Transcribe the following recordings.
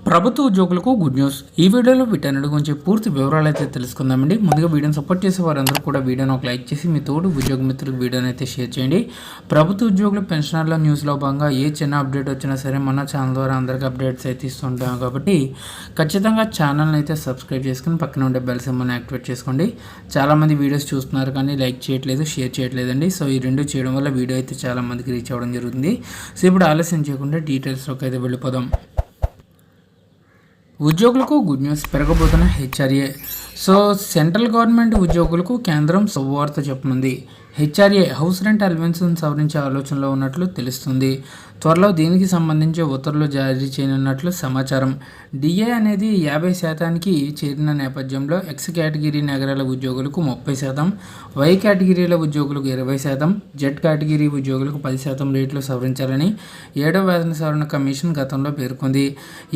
ప్రభుత్వ ఉద్యోగులకు good news. ఈ వీడియోలో వీటన్నిటి గురించి పూర్తి వివరాలు అయితే తెలుసుకుందామండి. ముందుగా వీడియోని సపోర్ట్ చేసే వారందరూ కూడా వీడియోని ఒక లైక్ చేసి మీ తోడు ఉద్యోగ మిత్రులకు వీడియోని అయితే షేర్ చేయండి. ప్రభుత్వ ఉద్యోగులు పెన్షనర్ల న్యూస్లో భాగంగా ఏ చిన్న అప్డేట్ వచ్చినా సరే మన ఛానల్ ద్వారా అందరికీ అప్డేట్స్ అయితే ఇస్తుంటాం కాబట్టి ఖచ్చితంగా ఛానల్ని అయితే సబ్స్క్రైబ్ చేసుకుని పక్కన ఉండే బెల్ సింబల్ని యాక్టివేట్ చేసుకోండి. చాలామంది వీడియోస్ చూస్తున్నారు కానీ లైక్ చేయట్లేదు, షేర్ చేయట్లేదండి. సో ఈ రెండు చేయడం వల్ల వీడియో అయితే చాలామందికి రీచ్ అవ్వడం జరుగుతుంది. సో ఇప్పుడు ఆలస్యం చేయకుండా డీటెయిల్స్లోకి అయితే వెళ్ళిపోదాం. ఉద్యోగులకు గుడ్ న్యూస్. పెరగబోతున్న హెచ్ఆర్ఏ. సో సెంట్రల్ గవర్నమెంట్ ఉద్యోగులకు కేంద్రం శుభవార్త చెప్పనుంది. హెచ్ఆర్ఏ హౌస్ రెంట్ అలవెన్స్ను సవరించే ఆలోచనలో ఉన్నట్లు తెలుస్తుంది. త్వరలో దీనికి సంబంధించి ఉత్తర్వులు జారీ చేయనున్నట్లు సమాచారం. డిఏ అనేది 50% చేరిన నేపథ్యంలో ఎక్స్ కేటగిరీ నగరాల ఉద్యోగులకు 30%, వై కేటగిరీల ఉద్యోగులకు 20%, జెడ్ కేటగిరీ ఉద్యోగులకు 10% రేట్లు సవరించాలని 7వ వేతన సవరణ కమిషన్ గతంలో పేర్కొంది.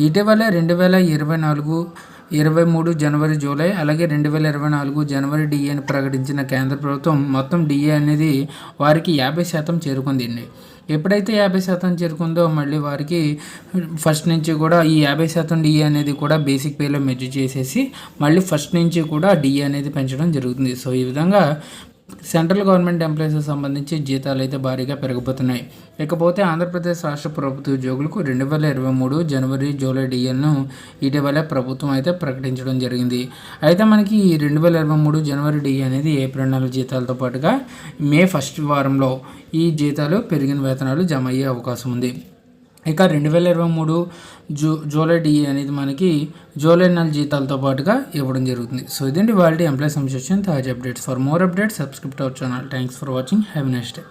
ఇటీవల 2023 జనవరి జూలై అలాగే 2024 జనవరి డిఏని ప్రకటించిన కేంద్ర ప్రభుత్వం మొత్తం డిఏ అనేది వారికి 50% చేరుకుంది. ఎప్పుడైతే 50% చేరుకుందో మళ్ళీ వారికి ఫస్ట్ నుంచి కూడా ఈ 50% డిఏ అనేది కూడా బేసిక్ పేలో మెర్జ్ చేసేసి మళ్ళీ ఫస్ట్ నుంచి కూడా డిఏ అనేది పెంచడం జరుగుతుంది. సో ఈ విధంగా సెంట్రల్ గవర్నమెంట్ ఎంప్లాయీస్ సంబంధించి జీతాలు అయితే భారీగా పెరిగిపోతున్నాయి. ఇకపోతే ఆంధ్రప్రదేశ్ రాష్ట్ర ప్రభుత్వ ఉద్యోగులకు 2023 జనవరి జూలై డిఏలను ఇటీవలే ప్రభుత్వం అయితే ప్రకటించడం జరిగింది. అయితే మనకి ఈ 2023 జనవరి డిఏ అనేది ఏప్రిల్ నెల జీతాలతో పాటుగా మే ఫస్ట్ వారంలో ఈ జీతాలు పెరిగిన వేతనాలు జమ అయ్యే అవకాశం ఉంది. ఇక 2023 జూలై డిఏ అనేది మనకి జూలై నెల జీతాలతో పాటుగా ఇవ్వడం జరుగుతుంది. సో ఇదండి వాళ్ళ ఎంప్లాయీ సంబంధించిన తాజా updates. For more updates subscribe to our channel. Thanks for watching. Have a nice day.